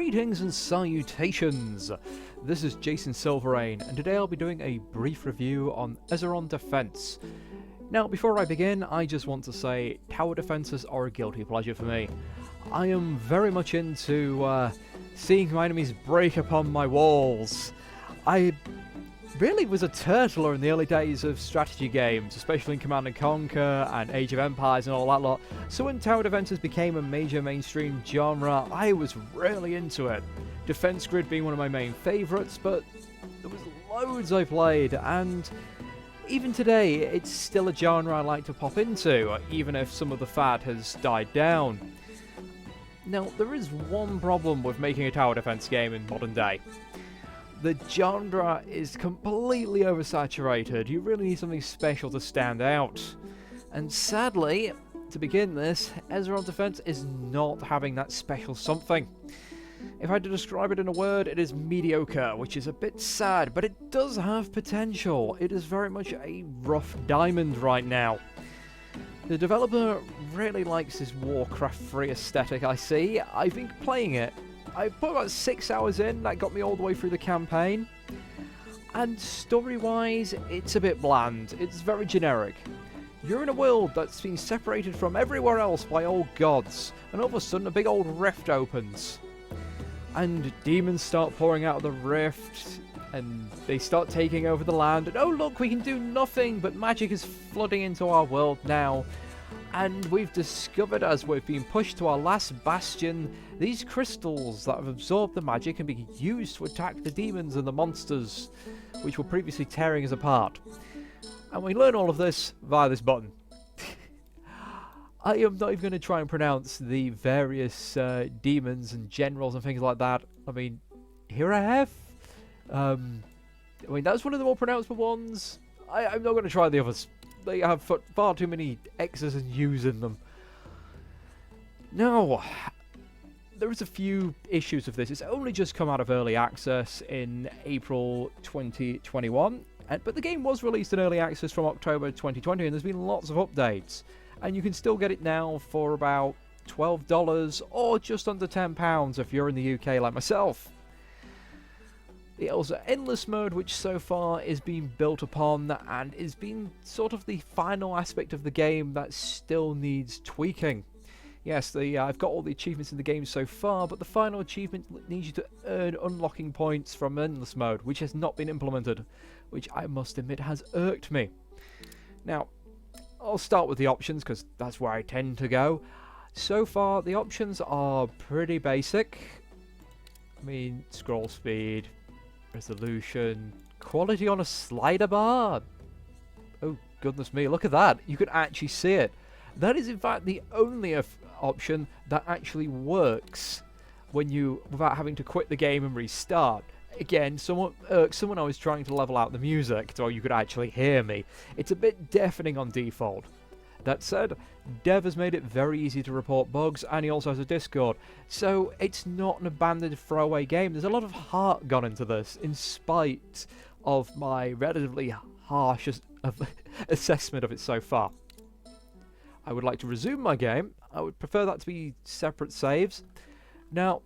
Greetings and salutations! This is Jason Silverain, and today I'll be doing a brief review on Ezaron Defense. Now, before I begin, I just want to say tower defenses are a guilty pleasure for me. I am very much into seeing my enemies break upon my walls. I really was a turtler in the early days of strategy games, especially in Command & Conquer and Age of Empires and all that lot. So when tower defenses became a major mainstream genre, I was really into it. Defense Grid being one of my main favourites, but there was loads I played, and even today it's still a genre I like to pop into, even if some of the fad has died down. Now, there is one problem with making a tower defense game in modern day. The genre is completely oversaturated. You really need something special to stand out. And sadly, to begin this, Ezaron Defense is not having that special something. If I had to describe it in a word, it is mediocre, which is a bit sad, but it does have potential. It is very much a rough diamond right now. The developer really likes his Warcraft-free aesthetic, I see. I've been playing it. I put about 6 hours in, that got me all the way through the campaign. And story-wise, it's a bit bland. It's very generic. You're in a world that's been separated from everywhere else by old gods, and all of a sudden a big old rift opens. And demons start pouring out of the rift, and they start taking over the land, and oh look, we can do nothing, but magic is flooding into our world now. And we've discovered, as we've been pushed to our last bastion, these crystals that have absorbed the magic can be used to attack the demons and the monsters, which were previously tearing us apart. And we learn all of this via this button. I am not even going to try and pronounce the various demons and generals and things like that. I mean, here I have. I mean, that's one of the more pronounceable ones. I'm not going to try the others. They have far too many X's and U's in them. Now, there is a few issues with this. It's only just come out of early access in April 2021, but the game was released in early access from October 2020, and there's been lots of updates. And you can still get it now for about $12 or just under £10 if you're in the UK like myself. It also Endless Mode, which so far is being built upon and is being sort of the final aspect of the game that still needs tweaking. Yes, I've got all the achievements in the game so far, but the final achievement needs you to earn unlocking points from Endless Mode, which has not been implemented, which I must admit has irked me. Now, I'll start with the options because that's where I tend to go. So far, the options are pretty basic. I mean, scroll speed, resolution, quality on a slider bar. Oh goodness me, look at that. You can actually see it. That is in fact the only option that actually works when without having to quit the game and restart. Again, someone I was trying to level out the music so you could actually hear me. It's a bit deafening on default. That said, Dev has made it very easy to report bugs, and he also has a Discord, so it's not an abandoned throwaway game. There's a lot of heart gone into this, in spite of my relatively harsh assessment of it so far. I would like to resume my game. I would prefer that to be separate saves. Now,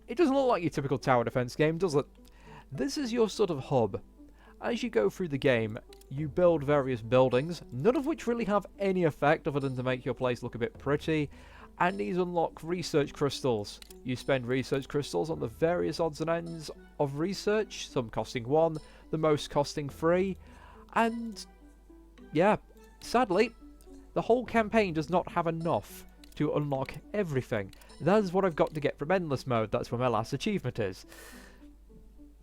it doesn't look like your typical tower defense game, does it? This is your sort of hub. As you go through the game, you build various buildings, none of which really have any effect other than to make your place look a bit pretty, and these unlock research crystals. You spend research crystals on the various odds and ends of research, some costing 1, the most costing 3, and yeah, sadly, the whole campaign does not have enough to unlock everything. That is what I've got to get from Endless Mode. That's where my last achievement is.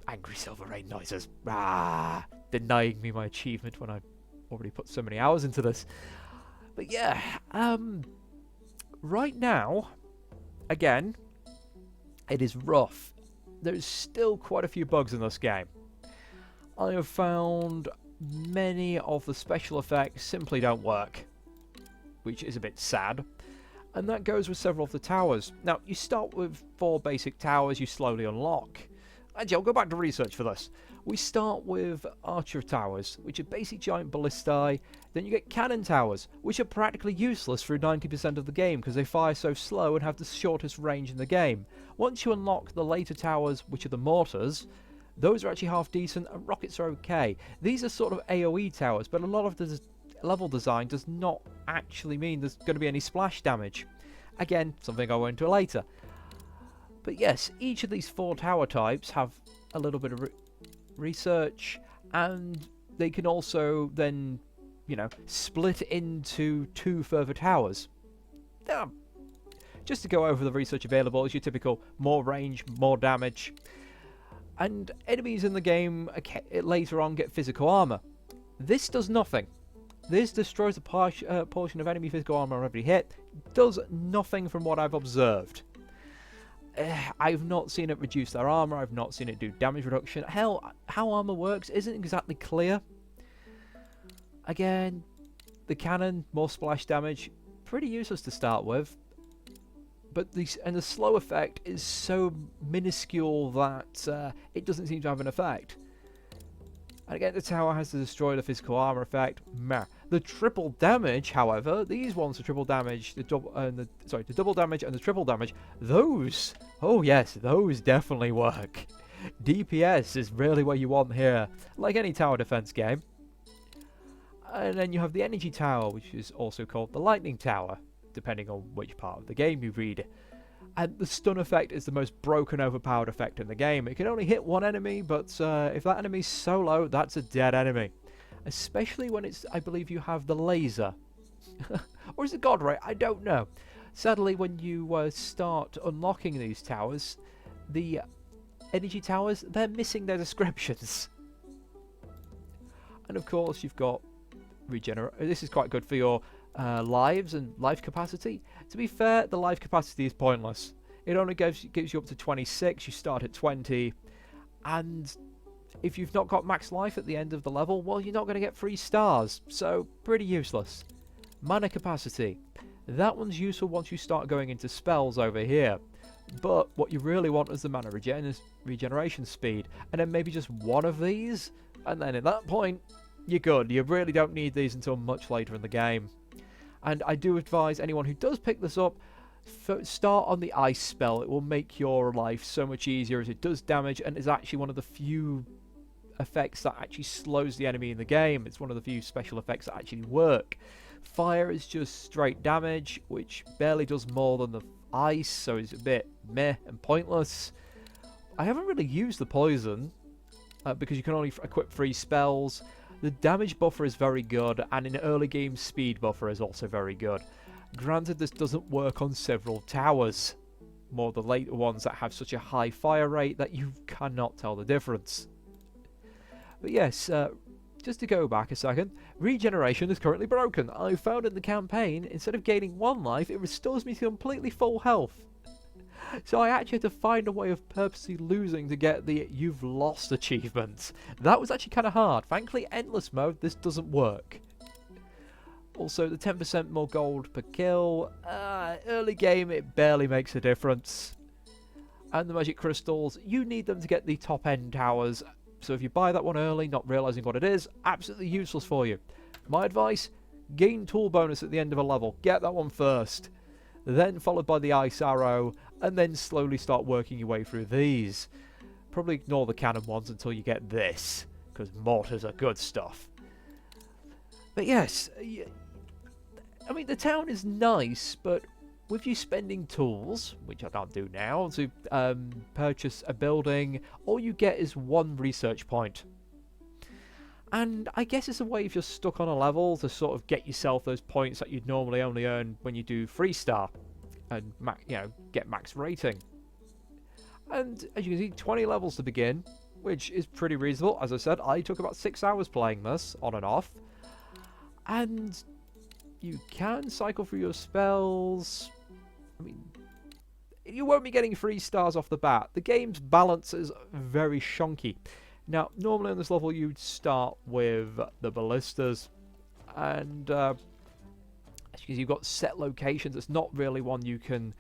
Angry Silverain noises. Denying me my achievement when I already put so many hours into this. But yeah, right now, again, it is rough. There's still quite a few bugs in this game. I have found many of the special effects simply don't work, which is a bit sad. And that goes with several of the towers. Now, you start with 4 basic towers you slowly unlock. Actually, I'll go back to research for this. We start with archer towers, which are basic giant ballistae. Then you get cannon towers, which are practically useless through 90% of the game because they fire so slow and have the shortest range in the game. Once you unlock the later towers, which are the mortars, those are actually half decent, and rockets are okay. These are sort of AoE towers, but a lot of the level design does not actually mean there's going to be any splash damage. Again, something I'll go into later. But yes, each of these 4 tower types have a little bit of research, and they can also then, you know, split into 2 further towers. Just to go over the research available, is your typical more range, more damage. And enemies in the game later on get physical armor. This does nothing. This destroys a portion of enemy physical armor every hit. Does nothing from what I've observed. I've not seen it reduce their armor. I've not seen it do damage reduction. Hell, how armor works isn't exactly clear. Again, the cannon, more splash damage. Pretty useless to start with. But the slow effect is so minuscule that it doesn't seem to have an effect. And again, the tower has to destroy the physical armor effect. Meh. The triple damage, however, these ones are triple damage, the double damage and the triple damage. Those, oh yes, those definitely work. DPS is really what you want here, like any tower defense game. And then you have the energy tower, which is also called the lightning tower, depending on which part of the game you read. And the stun effect is the most broken, overpowered effect in the game. It can only hit one enemy, but if that enemy's solo, that's a dead enemy. Especially when it's, I believe you have the laser. Or is it God Ray? I don't know. Sadly, when you start unlocking these towers, the energy towers, they're missing their descriptions. And of course, you've got regenerate. This is quite good for your lives and life capacity. To be fair, the life capacity is pointless. It only gives you up to 26. You start at 20, and if you've not got max life at the end of the level, well, you're not going to get 3 stars, so pretty useless. Mana capacity, that one's useful once you start going into spells over here, but what you really want is the mana regeneration speed, and then maybe just one of these, and then at that point you're good. You really don't need these until much later in the game. And I do advise anyone who does pick this up, start on the ice spell. It will make your life so much easier as it does damage, and is actually one of the few effects that actually slows the enemy in the game. It's one of the few special effects that actually work. Fire is just straight damage, which barely does more than the ice, so it's a bit meh and pointless. I haven't really used the poison, because you can only equip 3 spells. The damage buffer is very good, and in early game speed buffer is also very good. Granted, this doesn't work on several towers, more the later ones that have such a high fire rate that you cannot tell the difference. But yes, just to go back a second, regeneration is currently broken. I found in the campaign, instead of gaining 1 life, it restores me to completely full health. So I actually had to find a way of purposely losing to get the "You've Lost" achievement. That was actually kind of hard. Thankfully, endless mode, this doesn't work. Also, the 10% more gold per kill. Early game, it barely makes a difference. And the magic crystals, you need them to get the top end towers. So if you buy that one early, not realizing what it is, absolutely useless for you. My advice, gain tool bonus at the end of a level. Get that one first. Then followed by the ice arrow, and then slowly start working your way through these. Probably ignore the cannon ones until you get this, because mortars are good stuff. But yes, I mean, the town is nice, but with you spending tools, which I can't do now, to purchase a building, all you get is 1 research point. And I guess it's a way if you're stuck on a level to sort of get yourself those points that you'd normally only earn when you do 3-star and get max rating. And as you can see, 20 levels to begin, which is pretty reasonable. As I said, I took about 6 hours playing this on and off. And you can cycle through your spells. I mean, you won't be getting 3 stars off the bat. The game's balance is very shonky. Now, normally on this level, you'd start with the ballistas, and as you can see, you've got set locations. It's not really one you can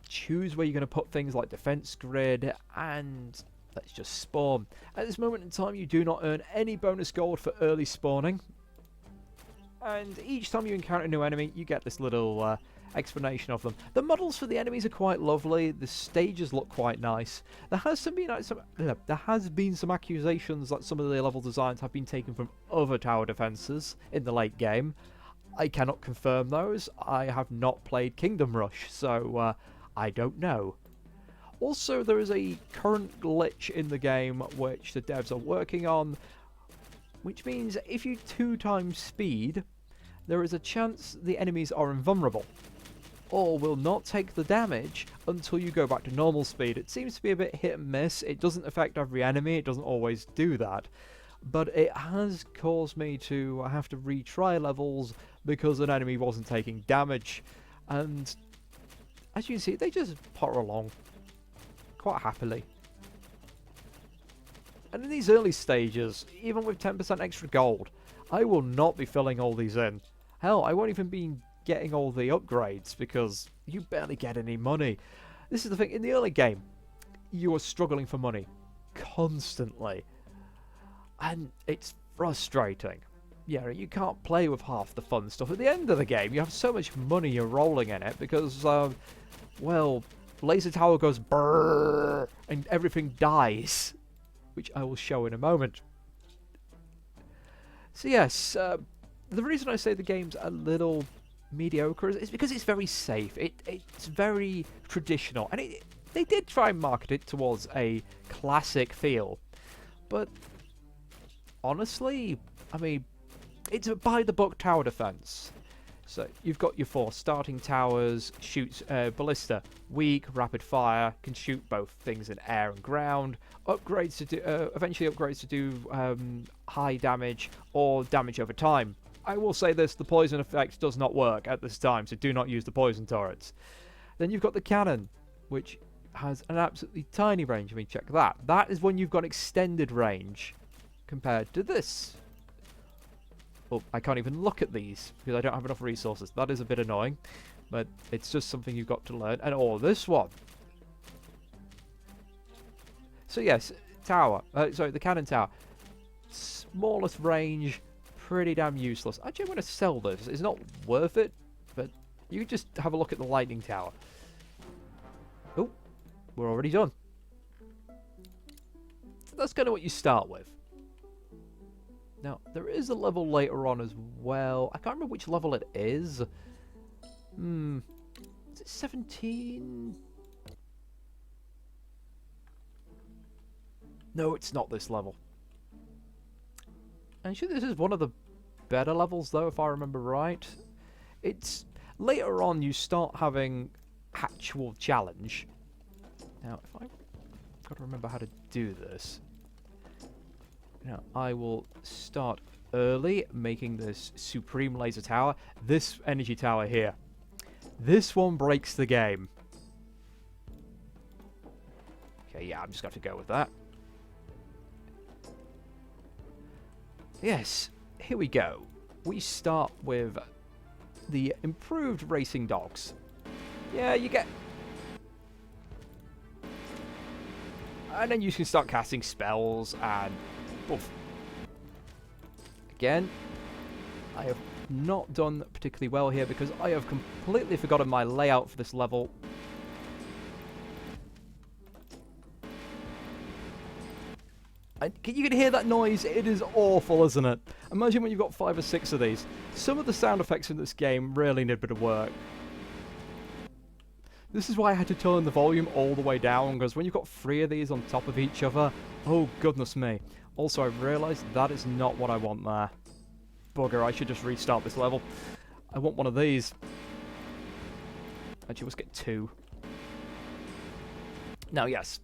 choose where you're going to put things like defense grid, and Let's just spawn. At this moment in time, you do not earn any bonus gold for early spawning. And each time you encounter a new enemy, you get this little explanation of them. The models for the enemies are quite lovely. The stages look quite nice. There has been some accusations that some of the level designs have been taken from other tower defenses in the late game. I cannot confirm those. I have not played Kingdom Rush, so I don't know. Also, there is a current glitch in the game which the devs are working on, which means if you 2 times speed, there is a chance the enemies are invulnerable, or will not take the damage until you go back to normal speed. It seems to be a bit hit and miss. It doesn't affect every enemy, it doesn't always do that, but it has caused me to have to retry levels because an enemy wasn't taking damage, and as you can see, they just potter along quite happily. And in these early stages, even with 10% extra gold, I will not be filling all these in. Hell, I won't even be getting all the upgrades because you barely get any money. This is the thing, in the early game, you are struggling for money constantly. And it's frustrating. Yeah, you can't play with half the fun stuff. At the end of the game, you have so much money you're rolling in it because, well, Laser Tower goes brrrr and everything dies, which I will show in a moment. So yes, the reason I say the game's a little mediocre is because it's very safe. It's very traditional, and they did try and market it towards a classic feel, but honestly, I mean, it's a by-the-book tower defense. So you've got your 4 starting towers, shoots ballista, weak, rapid fire, can shoot both things in air and ground, upgrades to do, eventually upgrades to do high damage or damage over time. I will say this, the poison effect does not work at this time, so do not use the poison turrets. Then you've got the cannon, which has an absolutely tiny range. I mean, check that. That is when you've got extended range compared to this. Oh, I can't even look at these because I don't have enough resources. That is a bit annoying, but it's just something you've got to learn. And this one. So yes, tower. Sorry, the cannon tower. Smallest range, pretty damn useless. Actually, I'm going to sell this. It's not worth it, but you can just have a look at the lightning tower. Oh, we're already done. So that's kind of what you start with. Now, there is a level later on as well. I can't remember which level it is. Is it 17? No, it's not this level. Actually, this is one of the better levels, though, if I remember right. It's later on you start having actual challenge. Now, if I've got to remember how to do this. Now, I will start early, making this Supreme Laser Tower. This energy tower here. This one breaks the game. Okay, yeah, I'm just going to have to go with that. Yes, here we go. We start with the improved racing dogs. Yeah, you get... And then you can start casting spells and... Oof. Again, I have not done particularly well here because I have completely forgotten my layout for this level. You can hear that noise. It is awful, isn't it? Imagine when you've got 5 or 6 of these. Some of the sound effects in this game really need a bit of work. This is why I had to turn the volume all the way down, because when you've got 3 of these on top of each other, oh goodness me. Also, I realised that is not what I want there. Bugger, I should just restart this level. I want one of these. Actually, let's get 2. Now, yes.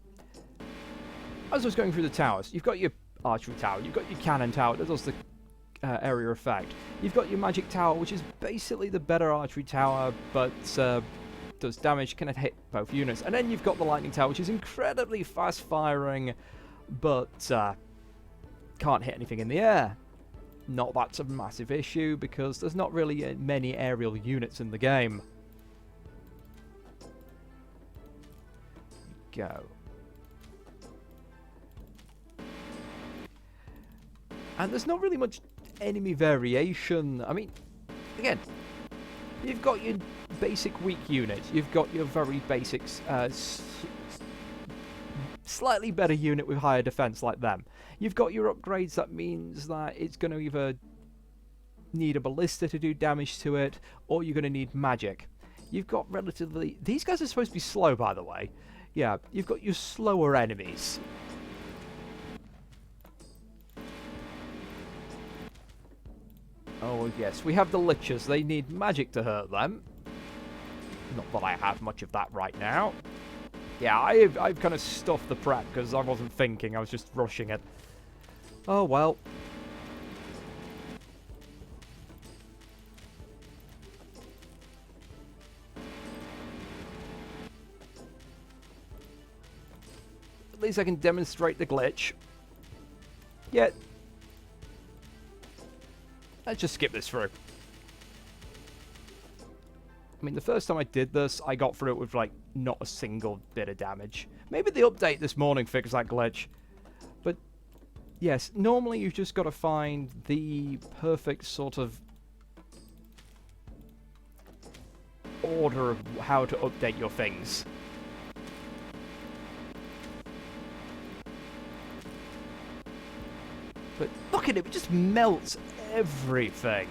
As I was going through the towers, you've got your archery tower, you've got your cannon tower that does the area effect. You've got your magic tower, which is basically the better archery tower, but does damage, can hit both units. And then you've got the lightning tower, which is incredibly fast firing, but can't hit anything in the air. Not that's a massive issue, because there's not really many aerial units in the game. Go. And there's not really much enemy variation. I mean, again, you've got your basic weak units. You've got your very basic, slightly better unit with higher defense like them. You've got your upgrades. That means that it's going to either need a ballista to do damage to it, or you're going to need magic. You've got relatively... These guys are supposed to be slow, by the way. Yeah, you've got your slower enemies. Oh, yes, we have the lichers. They need magic to hurt them. Not that I have much of that right now. Yeah, I've kind of stuffed the prep because I wasn't thinking. I was just rushing it. Oh, well. At least I can demonstrate the glitch. Yet. Let's just skip this through. I mean, the first time I did this, I got through it with, like, not a single bit of damage. Maybe the update this morning fixed that glitch. But, yes, normally you've just got to find the perfect sort of order of how to update your things. But look at it just melts everything.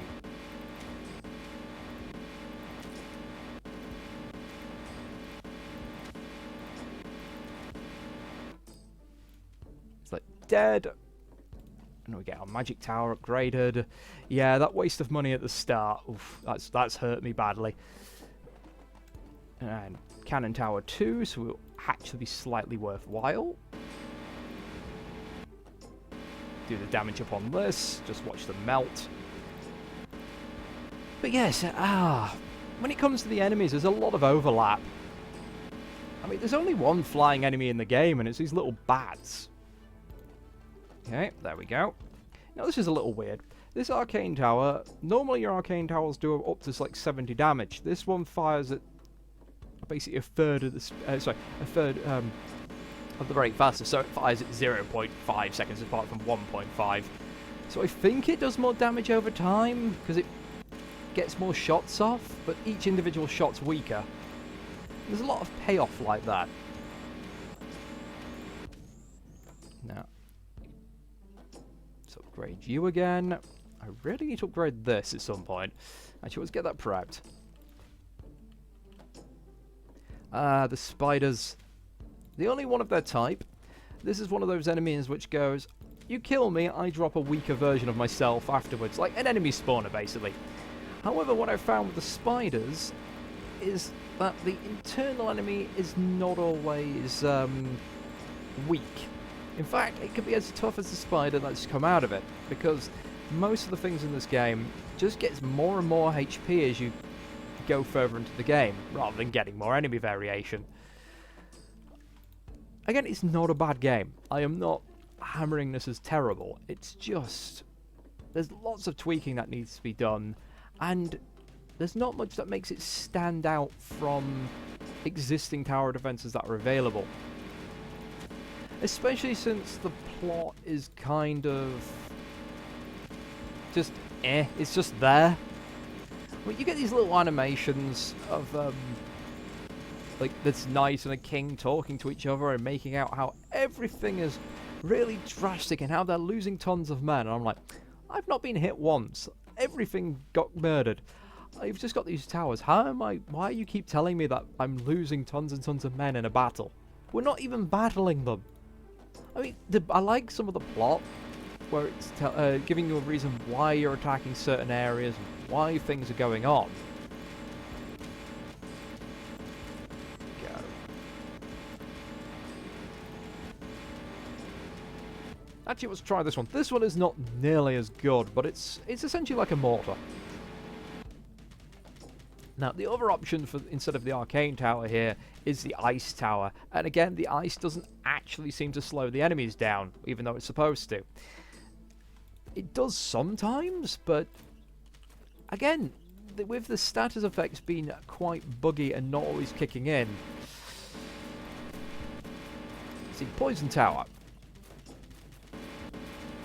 It's like dead. And we get our magic tower upgraded. Yeah, that waste of money at the start. Oof, that's hurt me badly. And cannon tower 2, so it will actually be slightly worthwhile. Do the damage upon this, just watch them melt. But yes, when it comes to the enemies, there's a lot of overlap. I mean, there's only one flying enemy in the game, and it's these little bats. Okay, there we go. Now, this is a little weird. This arcane tower, normally your arcane towers do up to like 70 damage. This one fires at basically a third of the of the rate faster, so it fires at 0.5 seconds apart from 1.5. So I think it does more damage over time because it gets more shots off, but each individual shot's weaker. There's a lot of payoff like that. Now, let's upgrade you again. I really need to upgrade this at some point. Actually, let's get that prepped. The spiders. The only one of their type. This is one of those enemies which goes, you kill me, I drop a weaker version of myself afterwards. Like an enemy spawner, basically. However, what I found with the spiders is that the internal enemy is not always weak. In fact, it can be as tough as the spider that's come out of it. Because most of the things in this game just gets more and more HP as you go further into the game, rather than getting more enemy variation. Again, it's not a bad game. I am not hammering this as terrible. It's just... there's lots of tweaking that needs to be done, and there's not much that makes it stand out from existing tower defenses that are available. Especially since the plot is kind of... just it's just there. I mean, you get these little animations of, like, this knight and a king talking to each other and making out how everything is really drastic and how they're losing tons of men. And I'm like, I've not been hit once. Everything got murdered. I've just got these towers. Why you keep telling me that I'm losing tons and tons of men in a battle? We're not even battling them. I mean, I like some of the plot where it's giving you a reason why you're attacking certain areas, why things are going on. Go. Actually, let's try this one. This one is not nearly as good, but it's essentially like a mortar. Now, the other option for instead of the arcane tower here is the ice tower. And again, the ice doesn't actually seem to slow the enemies down, even though it's supposed to. It does sometimes, but again, with the status effects being quite buggy and not always kicking in. See, Poison Tower.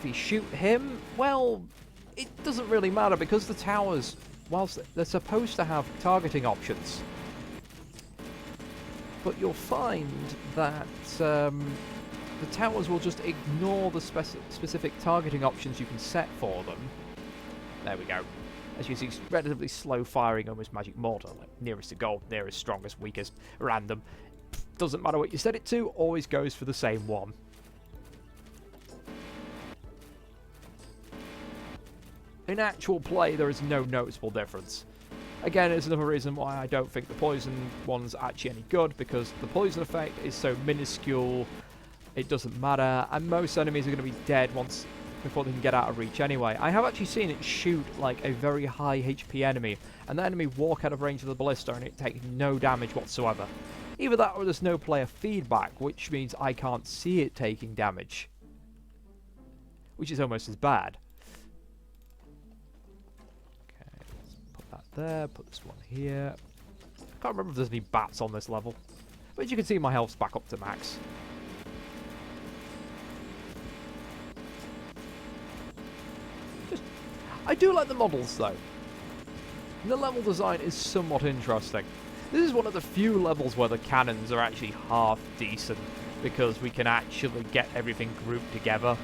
If you shoot him, well, it doesn't really matter because the towers, whilst they're supposed to have targeting options, but you'll find that the towers will just ignore the specific targeting options you can set for them. There we go. As you see, it's relatively slow firing, almost magic mortar, like nearest to goal, nearest, strongest, weakest, random. Doesn't matter what you set it to, always goes for the same one. In actual play, there is no noticeable difference. Again, it's another reason why I don't think the poison one's actually any good, because the poison effect is so minuscule, it doesn't matter, and most enemies are going to be dead before they can get out of reach anyway. I have actually seen it shoot like a very high HP enemy, and the enemy walk out of range of the ballista and it takes no damage whatsoever. Either that or there's no player feedback, which means I can't see it taking damage, which is almost as bad. Okay, let's put that there, put this one here. I can't remember if there's any bats on this level, but as you can see, my health's back up to max. I do like the models though. The level design is somewhat interesting. This is one of the few levels where the cannons are actually half decent, because we can actually get everything grouped together.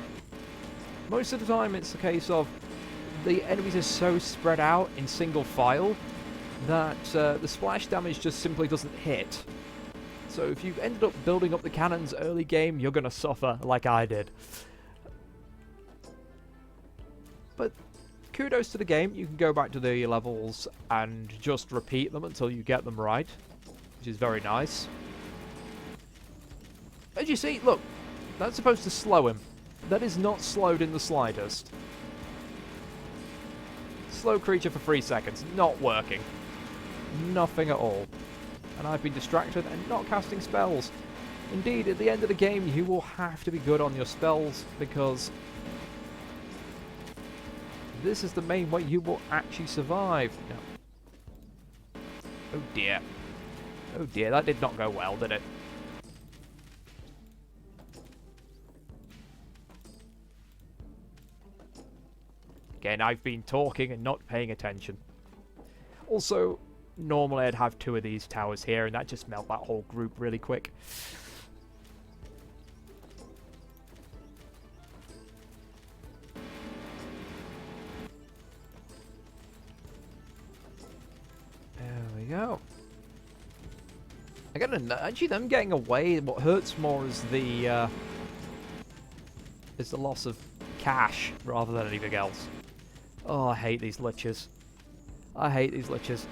Most of the time it's a case of the enemies are so spread out in single file that the splash damage just simply doesn't hit. So if you've ended up building up the cannons early game, you're going to suffer like I did. But kudos to the game. You can go back to the levels and just repeat them until you get them right, which is very nice. As you see, look, that's supposed to slow him. That is not slowed in the slightest. Slow creature for 3 seconds, not working. Nothing at all. And I've been distracted and not casting spells. Indeed, at the end of the game, you will have to be good on your spells, because this is the main way you will actually survive. No. Oh dear. Oh dear, that did not go well, did it? Again, I've been talking and not paying attention. Also, normally I'd have 2 of these towers here, and that just melt that whole group really quick. Go. Again, actually, them getting away. What hurts more is the loss of cash rather than anything else. Oh, I hate these liches. I hate these liches.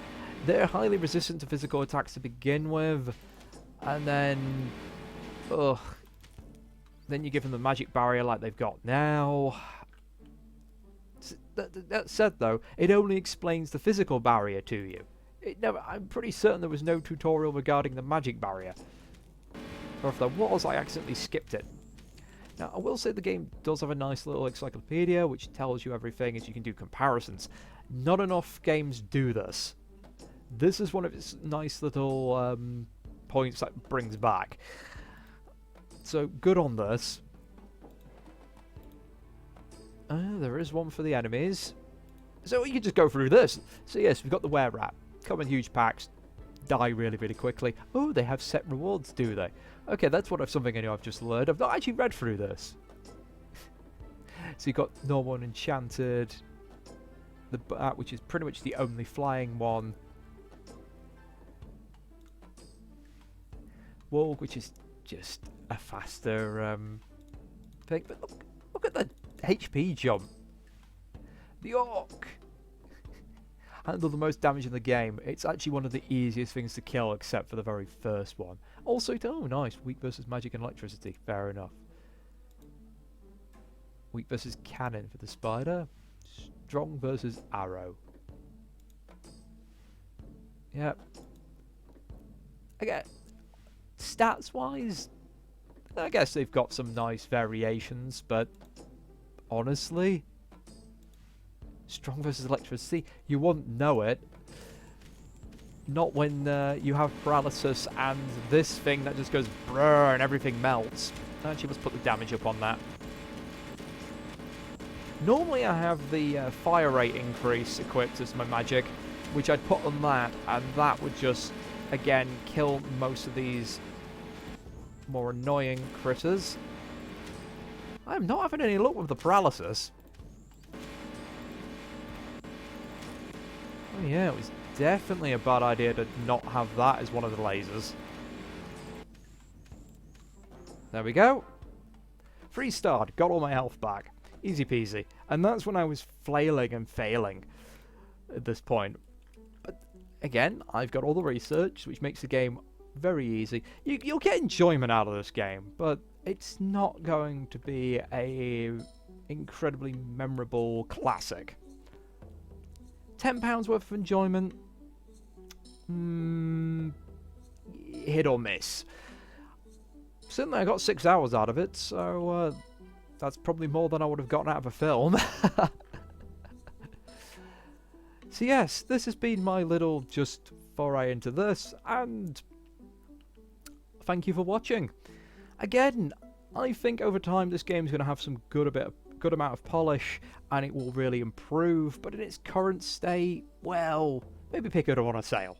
They're highly resistant to physical attacks to begin with, and then, then you give them the magic barrier like they've got now. That said, though, it only explains the physical barrier to you. I'm pretty certain there was no tutorial regarding the magic barrier. Or if there was, I accidentally skipped it. Now, I will say the game does have a nice little encyclopedia which tells you everything, as you can do comparisons. Not enough games do this. This is one of its nice little points that it brings back. So, good on this. There is one for the enemies. So, you can just go through this. So, yes, we've got the were-rat. Come in huge packs, die really, really quickly. Oh, they have set rewards, do they? Okay, that's something I know I've just learned. I've not actually read through this. So you've got normal and enchanted, the bat, which is pretty much the only flying one. Wolf, which is just a faster thing. But look at the HP jump. The orc. Handle the most damage in the game. It's actually one of the easiest things to kill, except for the very first one. Also, oh nice, weak versus magic and electricity. Fair enough. Weak versus cannon for the spider. Strong versus arrow. Yep. Again, stats-wise, I guess they've got some nice variations, but honestly, strong versus electricity, you won't know it. Not when you have paralysis and this thing that just goes brrr and everything melts. Actually, let's put the damage up on that. Normally I have the fire rate increase equipped as my magic, which I'd put on that, and that would just, again, kill most of these more annoying critters. I'm not having any luck with the paralysis. Oh yeah, it was definitely a bad idea to not have that as one of the lasers. There we go. 3-starred, got all my health back. Easy peasy. And that's when I was flailing and failing at this point. But again, I've got all the research, which makes the game very easy. You'll get enjoyment out of this game, but it's not going to be a incredibly memorable classic. £10 worth of enjoyment? Hit or miss. Certainly I got 6 hours out of it, so that's probably more than I would have gotten out of a film. So yes, this has been my little just foray into this, and thank you for watching. Again, I think over time this game's going to have some good amount of polish, and it will really improve, but in its current state, well, maybe pick it up on a sale.